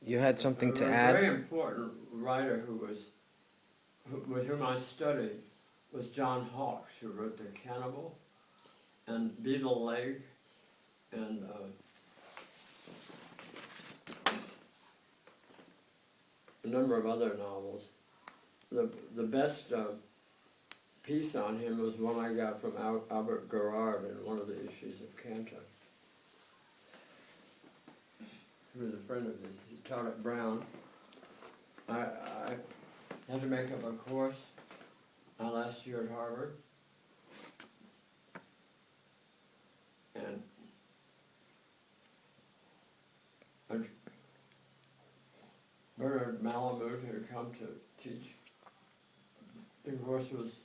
You had something to A add? very important writer with whom I studied was John Hawkes, who wrote The Cannibal and Beetle Leg and a number of other novels. The best piece on him was one I got from Albert Gerard in one of the issues of Canto. He was a friend of his. He taught at Brown. I had to make up a course last year at Harvard. And Bernard Malamud had come to teach. The course was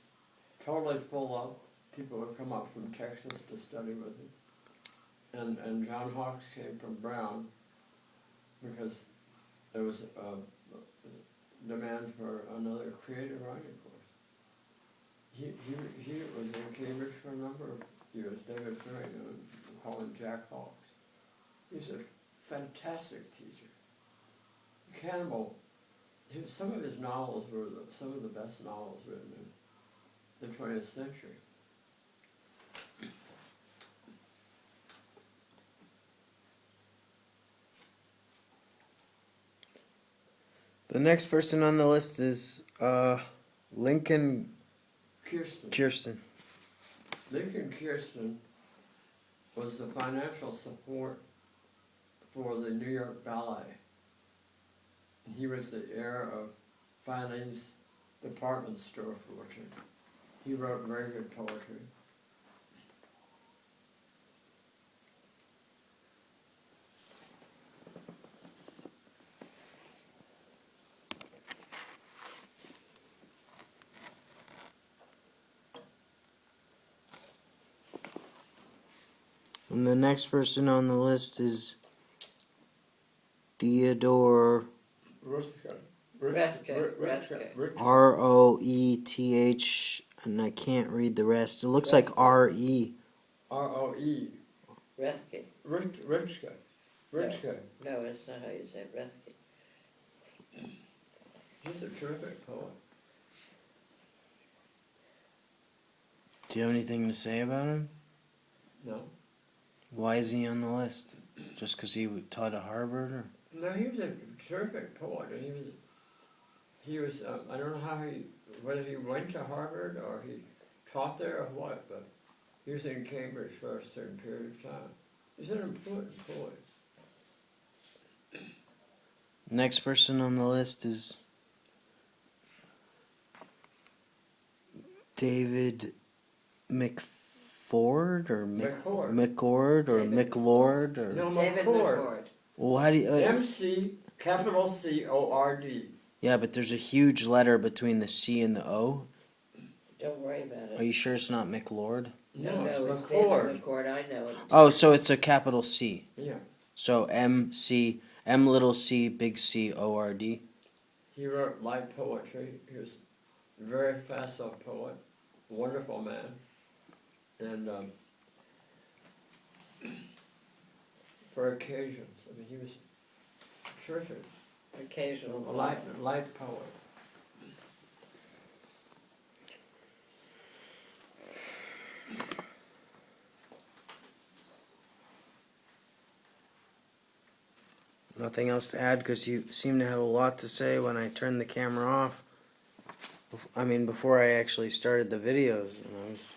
totally full up. People would come up from Texas to study with him. And John Hawkes came from Brown because there was a demand for another creative writing course. He was in Cambridge for a number of years. David Fearing, we call him Jack Hawkes. He's a fantastic teacher. Cannibal, some of his novels were some of the best novels written in the 20th century. The next person on the list is Lincoln Kirsten. Lincoln Kirsten was the financial support for the New York Ballet. He was the heir of Finney's department store fortune. He wrote very good poetry. And the next person on the list is Theodore Roeth, and I can't read the rest. It looks like R-E. R-O-E. Rethke. Rithke. No, that's not how you say it. Rethke. He's a terrific poet. Do you have anything to say about him? No. Why is he on the list? Just because he taught at Harvard? Or? No, he was a terrific poet. He was I don't know whether he went to Harvard or he taught there or what, but he was in Cambridge for a certain period of time. He's an important poet. Next person on the list is David McFord or McCord or McLord or no, David McCord. Well, how do you MC capital C-O-R-D. Yeah, but there's a huge letter between the C and the O. Don't worry about it. Are you sure it's not McLord? No, it's McCord. David McCord, I know it. Oh, so it's a capital C. Yeah. So M little C big C O-R-D. He wrote light poetry. He was a very facile poet, wonderful man, and for occasions, I mean, he was terrific. Occasional. A light poet. Nothing else to add because you seem to have a lot to say when I turned the camera off. I mean, before I actually started the videos, and I was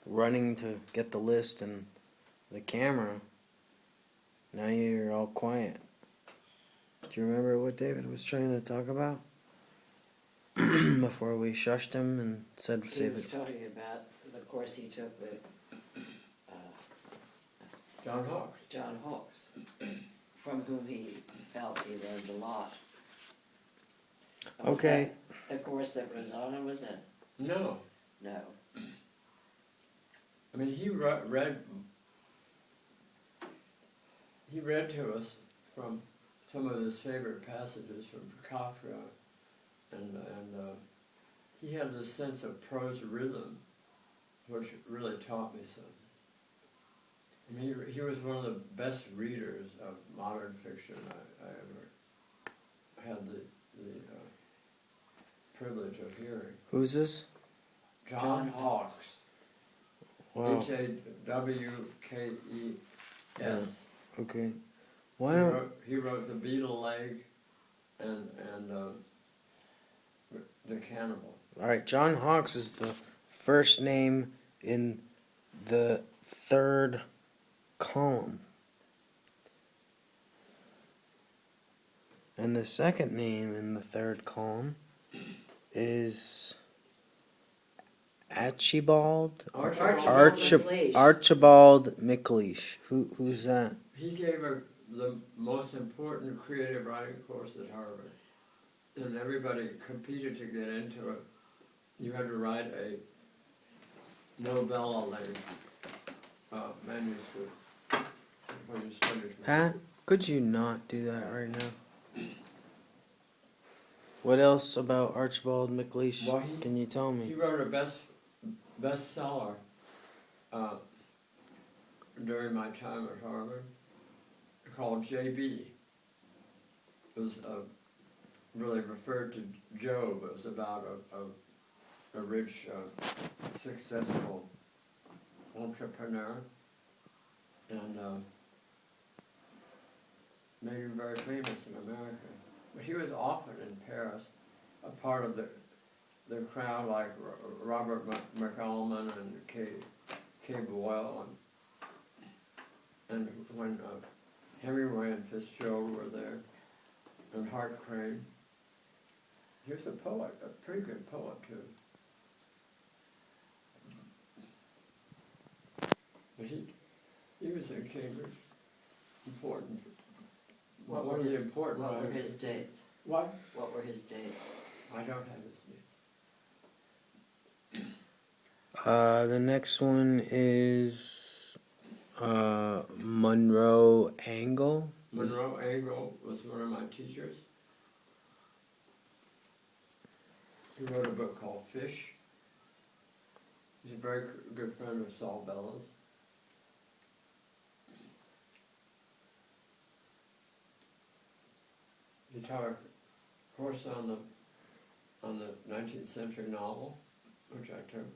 running to get the list and the camera. Now you're all quiet. Do you remember what David was trying to talk about? Before we shushed him and said He was talking about the course he took with John Hawkes. John Hawkes, from whom he felt he learned a lot. Was Okay. that the course that Rosanna was in? No. No. I mean, he read to us from some of his favorite passages from Kafka, and he had this sense of prose rhythm, which really taught me something. I mean, he was one of the best readers of modern fiction I ever privilege of hearing. Who's this? John Hawkes. Wow. Hawkes. Okay. Why don't? He wrote The Beetle Leg and The Cannibal. All right. John Hawkes is the first name in the third column, and the second name in the third column is Archibald McLeish. Who's that? He gave the most important creative writing course at Harvard, and everybody competed to get into it. You had to write a novella-length manuscript when you studied. Pat, could you not do that right now? What else about Archibald McLeish Well, can you tell He me? wrote a bestseller during my time at Harvard called J.B. It was really referred to Job. It was about a rich, successful entrepreneur, and made him very famous in America. But he was often in Paris, a part of the crowd like Robert McAlmon and Kay Boyle, and when Hemingway and Fitzgerald were there, and Hart Crane. He was a poet, a pretty good poet too. But he was in Cambridge. Important. What One were of the his, important what were writers. his dates? What? What were his dates? I don't have his name. The next one is Monroe Angle. Monroe Angle was one of my teachers. He wrote a book called Fish. He's a very good friend of Saul Bellows. He taught a course on the 19th century novel, which I took.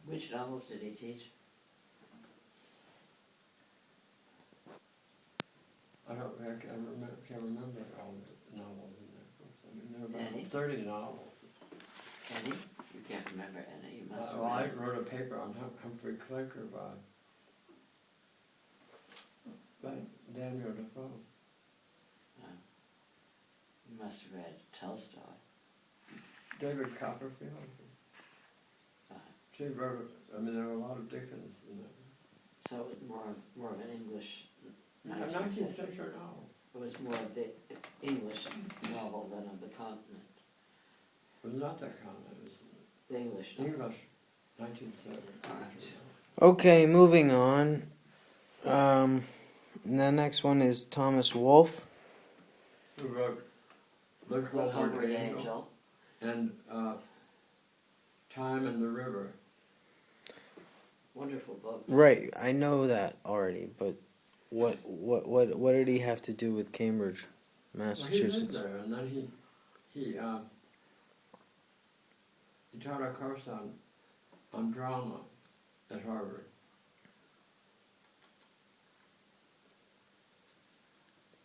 Which novels did he teach? I can't remember all the novels in that course. I mean, there were about Any? 30 novels. Any? You can't remember any. You must have Well, I read. wrote a paper on Humphrey Clinker by Daniel Defoe. You must have read Tolstoy. David Copperfield. She wrote, I mean, there were a lot of Dickens in that. So it was more of an English. A 19th century novel. It was more of the English novel than of the continent. It was not that common, it was The English novel. English 19th century novel. Okay, moving on. The next one is Thomas Wolfe. Who wrote Look Look Homeward Homeward Angel Angel. and Time and the River. Wonderful books. Right, I know that already, but what did he have to do with Cambridge, Well, he Massachusetts? lived there, and then he taught a course on drama at Harvard.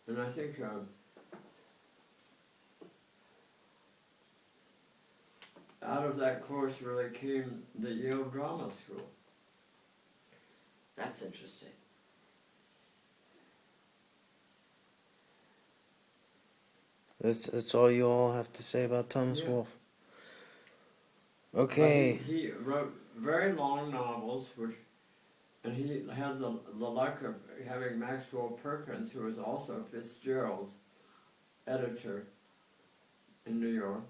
And I think out of that course really came the Yale Drama School. That's interesting. That's all you all have to say about Thomas Yeah. Wolfe. But Okay. he wrote very long novels, and he had the luck of having Maxwell Perkins, who was also Fitzgerald's editor in New York,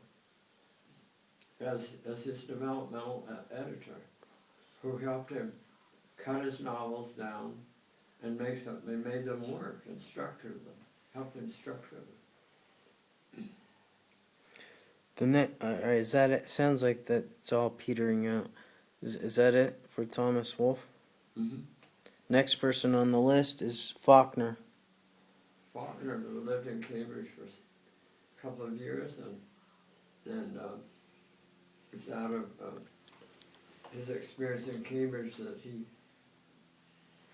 as his developmental editor, who helped him cut his novels down and made them work and structured them, helped him structure them. Is that it? Sounds like that's all petering out. Is that it for Thomas Wolfe? Mm-hmm. Next person on the list is Faulkner. Faulkner lived in Cambridge for a couple of years, and it's out of his experience in Cambridge that he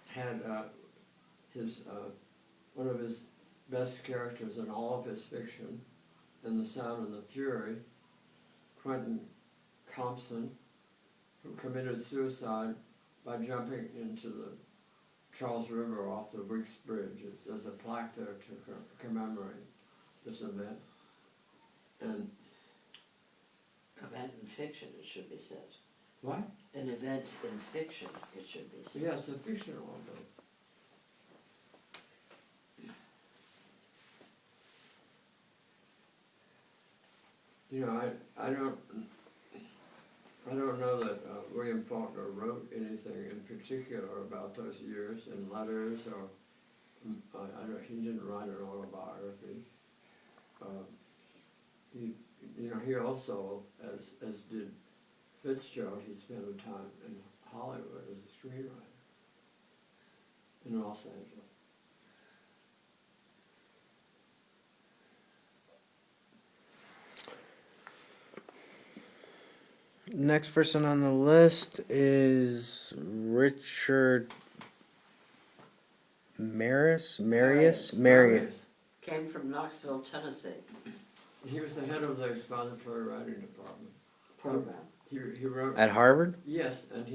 had his one of his best characters in all of his fiction, in The Sound and the Fury, Quentin Compson, who committed suicide by jumping into the Charles River off the Wicks Bridge. There's a plaque there to commemorate this event. And Event in fiction, it should be said. what? An event in fiction, it should be said. Yeah, it's a fictional event. You know, I don't know that William Faulkner wrote anything in particular about those years in letters, or he didn't write an autobiography. He also, as did Fitzgerald, he spent a time in Hollywood as a screenwriter in Los Angeles. Next person on the list is Richard Marius. Came from Knoxville, Tennessee. He was the head of the expository writing department. Program. He wrote At Harvard? yes, and